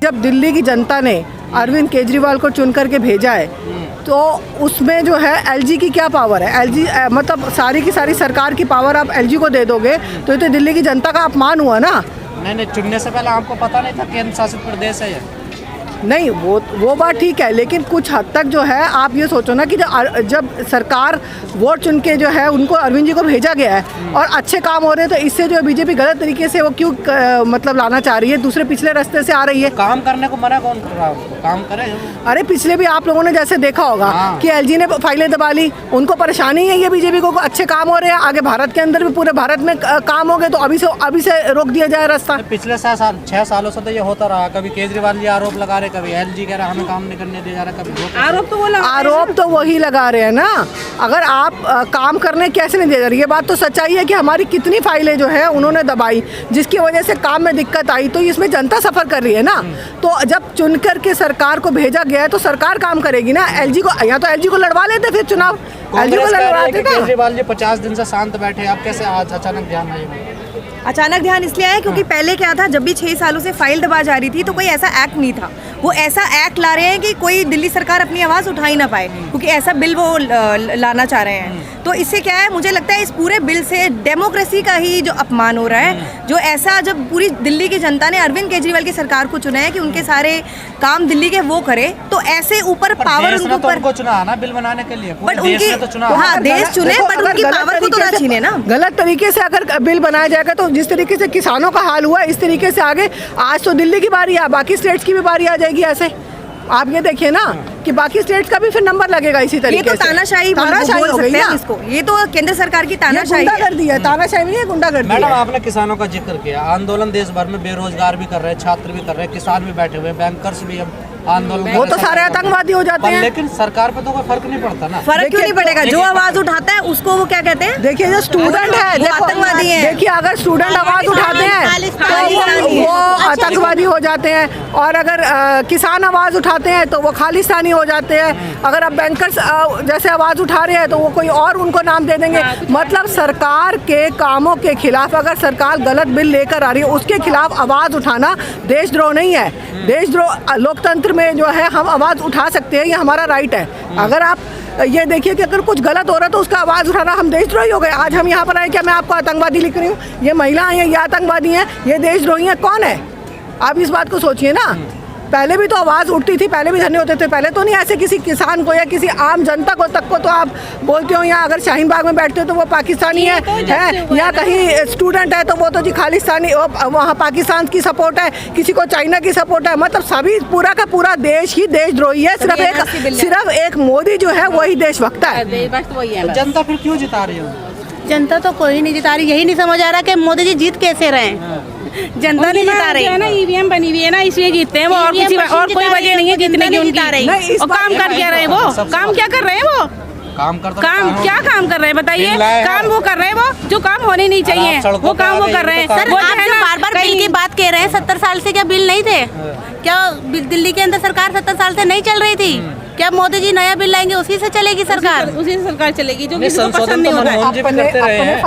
जब दिल्ली की जनता ने अरविंद केजरीवाल को चुन करके भेजा है तो उसमें जो है एलजी की क्या पावर है। एलजी मतलब सारी की सारी सरकार की पावर आप एलजी को दे दोगे तो ये तो दिल्ली की जनता का अपमान हुआ ना। नहीं, चुनने से पहले आपको पता नहीं था केंद्र शासित प्रदेश है ये? नहीं, वो बात ठीक है, लेकिन कुछ हद तक जो है आप ये सोचो ना कि जब सरकार वोट चुन के जो है उनको अरविंद जी को भेजा गया है और अच्छे काम हो रहे हैं तो इससे जो बीजेपी गलत तरीके से वो क्यों मतलब लाना चाह रही है, दूसरे पिछले रास्ते से आ रही है। काम करने को मना कौन कर रहा है? उसको काम करे। अरे पिछले भी आप लोगों ने जैसे देखा होगा कि एलजी ने फाइलें दबा ली, उनको परेशानी है ये बीजेपी को अच्छे काम हो रहे हैं, आगे भारत के अंदर भी पूरे भारत में काम हो गए तो अभी से रोक दिया जाए रास्ता। पिछले 6 सालों से तो ये होता रहा, कभी केजरीवाल जी आरोप लगा रहे, कभी एलजी कह रहा हमें काम नहीं करने दिया जा रहा, कभी आरोप तो वही लगा रहे हैं ना। अगर आप काम करने कैसे नहीं दे रहे, ये बात तो सच्चाई है कि हमारी कितनी फाइलें जो है उन्होंने दबाई जिसकी वजह से काम में दिक्कत आई, तो इसमें जनता सफर कर रही है ना। तो जब चुन करके सरकार को भेजा गया है तो सरकार काम करेगी ना। एलजी को या तो एलजी को लड़वा लेते फिर चुनाव, एलजी को लड़वाते ना। केजरीवाल जी 50 दिन से शांत बैठे, अब कैसे आज अचानक ध्यान आया? अचानक ध्यान इसलिए आया क्योंकि पहले क्या था, जब भी 6 सालों से फाइल दबा जा रही थी तो कोई ऐसा एक्ट नहीं था। वो ऐसा एक्ट ला रहे हैं कि कोई दिल्ली सरकार अपनी आवाज़ उठा ही ना पाए, क्योंकि ऐसा बिल वो लाना चाह रहे हैं। तो इससे क्या है, मुझे लगता है इस पूरे बिल से डेमोक्रेसी का ही जो अपमान हो रहा है। जो ऐसा जब पूरी दिल्ली की जनता ने अरविंद केजरीवाल की सरकार को चुना है कि उनके सारे काम दिल्ली के वो करे, तो ऐसे ऊपर पावर उनके ऊपर उनको चुना ना बिल बनाने के लिए, बट उनकी हाँ देश चुने बट उनकी पावर को तो ना छीने ना। गलत तरीके से अगर बिल बनाया जाएगा तो जिस तरीके से किसानों का हाल हुआ इस तरीके से आगे आज तो दिल्ली की बारी है, बाकी स्टेट्स की भी बारी आ जाएगी। ऐसे आप ये देखिए ना कि बाकी स्टेट्स का भी फिर नंबर लगेगा इसी तरीके से। ये तो तानाशाही बोल सकते हैं इसको, ये तो केंद्र सरकार की तानाशाही है। गुंडागर्दी है, तानाशाही नहीं है, गुंडागर्दी। मैडम आपने किसानों का जिक्र किया, आंदोलन देश भर में बेरोजगार भी कर रहे हैं, छात्र भी कर रहे हैं, किसान भी बैठे हुए हैं, बैंकर्स भी अब आंदोलन, वो तो सारे आतंकवादी हो जाते हैं। लेकिन सरकार पे तो कोई फर्क नहीं पड़ता ना। फर्क क्यों नहीं पड़ेगा? जो आवाज उठाता है उसको वो क्या कहते हैं? देखिए जो स्टूडेंट है वो आतंकवादी है। देखिए अगर स्टूडेंट आवाज उठाते हैं तो वो आतंकवादी हो जाते हैं, और अगर किसान आवाज उठाते हैं तो वो खालिस्तानी हो जाते हैं। अगर आप बैंकर्स जैसे आवाज उठा रहे हैं तो वो कोई और उनको नाम दे देंगे। मतलब सरकार के कामों के खिलाफ अगर सरकार गलत बिल लेकर आ रही है उसके खिलाफ आवाज उठाना देशद्रोह नहीं है। देशद्रोह लोकतंत्र में जो है हम आवाज़ उठा सकते हैं, ये हमारा राइट है। अगर आप ये देखिए कि अगर कुछ गलत हो रहा है तो उसका आवाज़ उठाना हम देशद्रोही हो गए। आज हम यहाँ पर आए, क्या मैं आपको आतंकवादी लिख रही हूँ? ये महिलाएं हैं, ये आतंकवादी हैं, ये देशद्रोही हैं, कौन है? आप इस बात को सोचिए ना। पहले भी तो आवाज़ उठती थी, पहले भी धरने होते थे, पहले तो नहीं ऐसे किसी किसान को या किसी आम जनता को तक को तो आप बोलते हो, या अगर शाहीन बाग में बैठते हो तो वो पाकिस्तानी है या कहीं स्टूडेंट है तो वो तो जी खालिस्तानी, वहाँ पाकिस्तान की सपोर्ट है, किसी को चाइना की सपोर्ट है। मतलब सभी पूरा का पूरा देश ही देशद्रोही है। सिर्फ एक मोदी जो है वही देशभक्त है। जनता फिर क्यों जिता रही है? जनता तो कोई नहीं जिता रही, यही नहीं समझ आ रहा कि मोदी जी जीत कैसे रहे। जनता नहीं जिता रही है ना, ईवीएम बनी हुई है ना, इसलिए जीतते हैं वो, और कोई वजह नहीं है जीतने की उनकी। और काम कर क्या रहे हैं वो? काम क्या कर रहे हैं वो? काम क्या काम कर रहे हैं बताइए? काम वो कर रहे हैं वो जो काम होने नहीं चाहिए, वो काम वो कर रहे हैं। सर आप जो बार-बार बिल की बात कह रहे हैं, 70 साल से क्या बिल नहीं थे? क्या दिल्ली के अंदर सरकार 70 साल से नहीं चल रही थी? क्या मोदी जी नया बिल लाएंगे उसी से चलेगी सरकार? उसी से सरकार चलेगी जो किसी को पसंद नहीं होता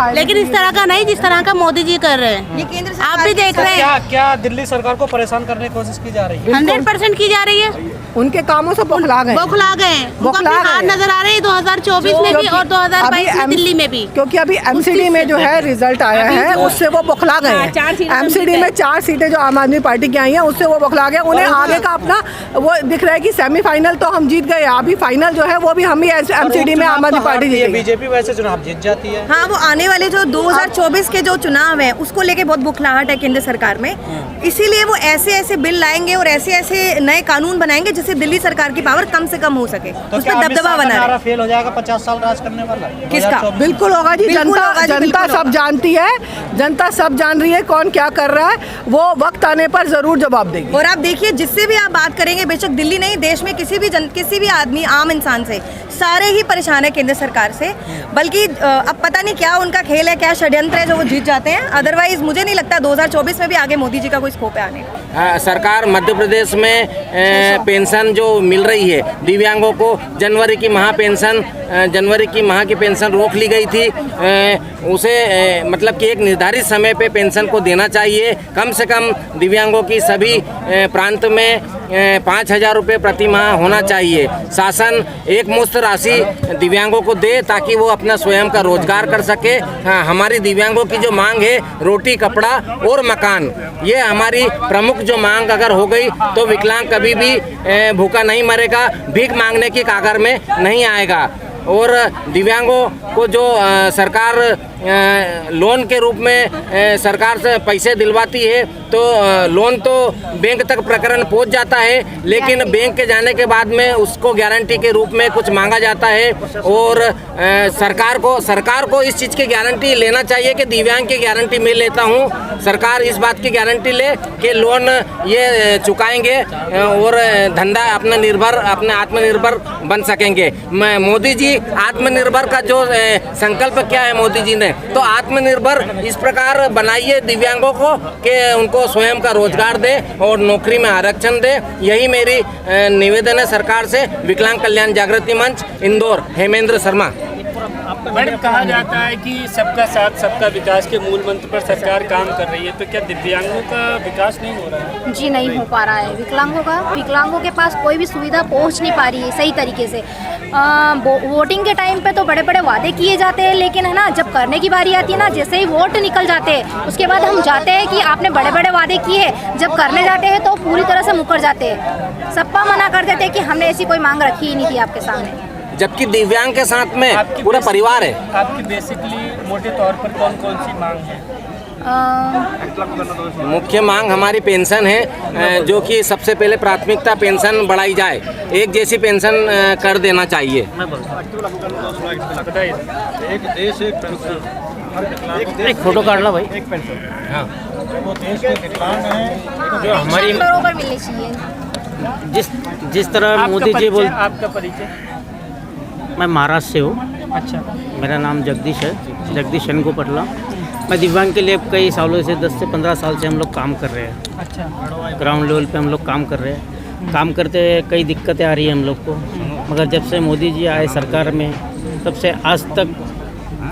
है। लेकिन इस तरह का नहीं जिस तरह का मोदी जी कर रहे हैं। ये केंद्र आप भी देख रहे हैं। क्या दिल्ली सरकार को परेशान करने की कोशिश की जा रही है? 100% की जा रही है। उनके कामों से बौखला गए, हार नजर आ रहे हैं 2024 में भी और 2022 में दिल्ली में भी। क्योंकि अभी एमसीडी में जो है रिजल्ट आया है उससे वो बौखला गए हैं। एमसीडी में 4 सीटें जो आम आदमी पार्टी की आई हैं उससे वो बौखला गए। उन्हें आगे का अपना वो दिख रहा है कि सेमीफाइनल तो हम जीत गए, अभी फाइनल जो है वो भी हम ही एमसीडी में आम आदमी पार्टी जीती है। बीजेपी वैसे चुनाव जीत जाती है। हाँ, वो आने वाले जो 2024 के जो चुनाव है उसको लेके बहुत बुखलाहट है केंद्र सरकार में, इसीलिए वो ऐसे बिल लाएंगे और ऐसे नए कानून बनाएंगे जिससे दिल्ली सरकार की पावर कम से कम हो सके, तो उस पर दबदबा बना रहे। फेल हो जाएगा 50 साल राज करने वाला? किसका? बिल्कुल होगा जी। जनता सब जानती है, जनता सब जान रही है कौन क्या कर रहा है, वो वक्त आने पर जरूर जवाब देगी। और आप देखिए जिससे भी आप बात करेंगे, बेशक दिल्ली नहीं देश में किसी भी आदमी आम इंसान से सारे ही परेशान है केंद्र सरकार से। बल्कि अब पता नहीं क्या उनका खेल है, क्या षड्यंत्र है जो वो जीत जाते हैं। अदरवाइज मुझे नहीं लगता 2024 में भी आगे मोदी जी का कोई स्कोप है आने का। सरकार मध्य प्रदेश में पेंशन जो मिल रही है दिव्यांगों को, जनवरी की माह की पेंशन रोक ली गई थी, उसे मतलब कि एक निर्धारित समय पे पेंशन को देना चाहिए। कम से कम दिव्यांगों की सभी प्रांत में 5,000 रुपये प्रति माह होना चाहिए। शासन एक मुश्त राशि दिव्यांगों को दे ताकि वो अपना स्वयं का रोजगार कर सके। हाँ, हमारी दिव्यांगों की जो मांग है रोटी, कपड़ा और मकान, ये हमारी प्रमुख जो मांग अगर हो गई तो विकलांग कभी भी भूखा नहीं मरेगा, भीख मांगने की कागार में नहीं आएगा। और दिव्यांगों को जो सरकार लोन के रूप में सरकार से पैसे दिलवाती है तो लोन तो बैंक तक प्रकरण पहुंच जाता है, लेकिन बैंक के जाने के बाद में उसको गारंटी के रूप में कुछ मांगा जाता है। और सरकार को इस चीज़ की गारंटी लेना चाहिए कि दिव्यांग की गारंटी मैं लेता हूं, सरकार इस बात की गारंटी ले कि लोन ये चुकाएंगे और धंधा अपने आत्मनिर्भर बन सकेंगे। मोदी जी आत्मनिर्भर का जो संकल्प क्या है मोदी जी ने, तो आत्मनिर्भर इस प्रकार बनाइए दिव्यांगों को कि उनको स्वयं का रोजगार दे और नौकरी में आरक्षण दे। यही मेरी निवेदन है सरकार से। विकलांग कल्याण जागृति मंच, इंदौर, हेमेंद्र शर्मा। मैडम, कहा जाता है कि सबका साथ सबका विकास के मूल मंत्र पर सरकार काम कर रही है, तो क्या दिव्यांगों का विकास नहीं हो रहा है? जी नहीं हो पा रहा है। विकलांगों के पास कोई भी सुविधा पहुंच नहीं पा रही है सही तरीके से। वोटिंग के टाइम पे तो बड़े बड़े वादे किए जाते हैं, लेकिन है ना, जब करने की बारी आती है ना, जैसे ही वोट निकल जाते हैं उसके बाद हम जाते हैं कि आपने बड़े बड़े वादे किए हैं, जब करने जाते हैं तो पूरी तरह से मुकर जाते हैं। सबका मना कर देते हैं कि हमने ऐसी कोई मांग रखी ही नहीं थी आपके सामने, जबकि दिव्यांग के साथ में पूरा परिवार है। आपकी बेसिकली मोटे तौर पर कौन कौन सी मांग है? मुख्य मांग हमारी पेंशन है, जो कि सबसे पहले प्राथमिकता पेंशन बढ़ाई जाए, एक जैसी पेंशन कर देना चाहिए। एक फोटो काट लो भाई। हाँ, वो देश के विकलांग हैं जो हमारी बराबर मिलनी चाहिए। जिस तरह मोदी जी बोल। आपका परिचय? मैं महाराष्ट्र से हूँ। अच्छा। मेरा नाम जगदीश है, जगदीश शनको पटला। मैं दिव्यांग के लिए कई सालों से 10 से 15 साल से हम लोग काम कर रहे हैं। अच्छा। ग्राउंड लेवल पे हम लोग काम कर रहे हैं। काम करते कई दिक्कतें आ रही हैं हम लोग को, मगर जब से मोदी जी आए सरकार में तब से आज तक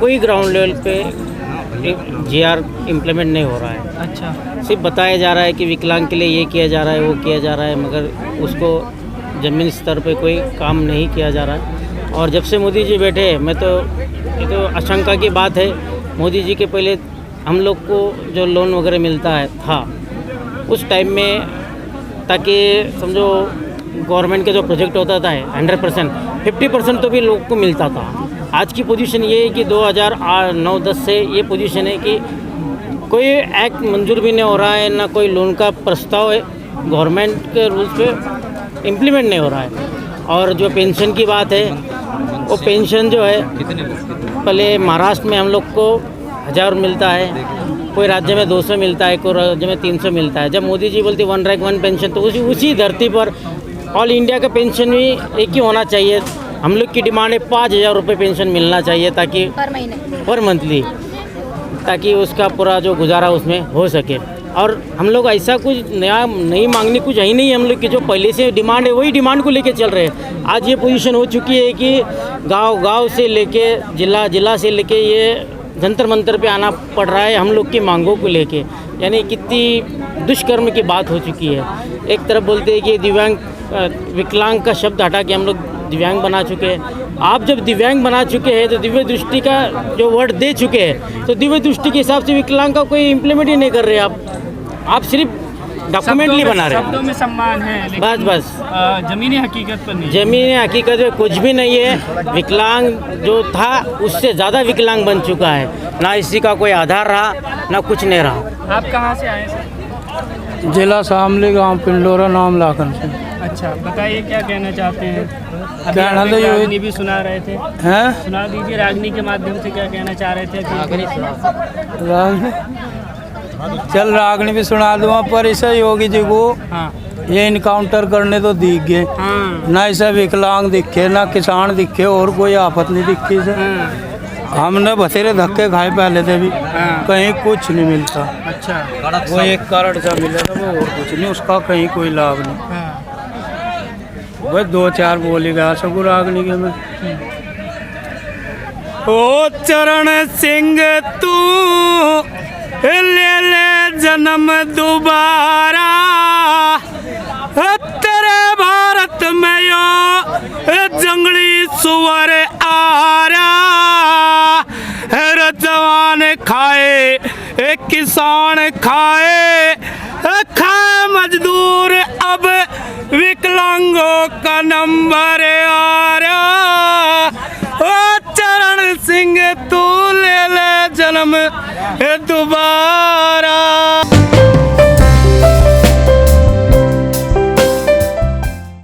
कोई ग्राउंड लेवल पे GR इम्प्लीमेंट नहीं हो रहा है। अच्छा। सिर्फ बताया जा रहा है कि विकलांग के लिए ये किया जा रहा है, वो किया जा रहा है, मगर उसको ज़मीन स्तर पे कोई काम नहीं किया जा रहा है। और जब से मोदी जी बैठे, ये तो आशंका की बात है, मोदी जी के पहले हम लोग को जो लोन वगैरह मिलता है था उस टाइम में, ताकि समझो गवर्नमेंट के जो प्रोजेक्ट होता था 100%, 50% तो भी लोग को मिलता था। आज की पोजीशन ये है कि 2009-10 से ये पोजीशन है कि कोई एक्ट मंजूर भी नहीं हो रहा है, ना कोई लोन का प्रस्ताव है गवर्नमेंट के रूल्स पे इम्प्लीमेंट नहीं हो रहा है। और जो पेंशन की बात है, वो पेंशन जो है पहले महाराष्ट्र में हम लोग को 1000 मिलता है, कोई राज्य में 200 मिलता है, कोई राज्य में 300 मिलता है। जब मोदी जी बोलते 1 रैंक 1 पेंशन, तो उसी धरती पर ऑल इंडिया का पेंशन भी एक ही होना चाहिए। हम लोग की डिमांड है 5,000 रुपये पेंशन मिलना चाहिए, ताकि पर मंथली, ताकि उसका पूरा जो गुजारा उसमें हो सके। और हम लोग ऐसा कुछ नया नहीं मांगने कुछ है ही नहीं, हम लोग की जो पहले से डिमांड है वही डिमांड को लेके चल रहे हैं। आज ये पोजीशन हो चुकी है कि गांव से लेके जिला से लेके ये जंतर मंतर पे आना पड़ रहा है हम लोग की मांगों को लेके। यानी कितनी दुष्कर्म की बात हो चुकी है। एक तरफ बोलते हैं कि विकलांग का शब्द हटा के हम लोग दिव्यांग बना चुके हैं। आप जब दिव्यांग बना चुके हैं तो दिव्य दृष्टि का जो वर्ड दे चुके हैं, तो दिव्य दृष्टि के हिसाब से विकलांग का कोई इम्प्लीमेंट ही नहीं कर रहे आप सिर्फ डॉक्यूमेंटली बना रहे हैं। शब्दों में सम्मान है, बस जमीनी हकीकत पर नहीं। जमीनी हकीकत में कुछ भी नहीं है। विकलांग जो था उससे ज़्यादा विकलांग बन चुका है, ना इसी का कोई आधार रहा, ना कुछ नहीं रहा। आप कहाँ से आए सर? जिला शामली, गांव पिंडोरा, नाम लाखन से। अच्छा, बताइए क्या कहना चाहते हैं? अभी कहना आप तो ये- रागनी भी सुना रहे थे, हैं? सुना दीजिए रागनी के माध्यम से क्या कहना चाह रहे थे? रागनी चल रागनी भी सुना दूँगा, पर ऐसा योगी जी को हाँ ये इनकाउंटर करने तो दिख गए, हाँ ना ऐसा विकलांग दिखे, ना किसान दिखे, और कोई आफत नहीं दिखी से। हमने बथेरे धक्के खाए पहले से भी, कहीं कुछ नहीं मिलता। अच्छा, वो एक कार्ड सा मिला था, वो और कुछ नहीं, उसका कहीं कोई लाभ नहीं। बस 2-4 बोली गया सब रागनी के में। ओ चरण सिंह तू ले ले जन्म दोबारा, तेरे भारत में यो जंगली सुअर आ रहा, जवान खाए किसान खाए, खाए मजदूर, अब विकलांगों का नंबर आ रहा। ओ चरण सिंह तू ले ले जन्म दोबारा।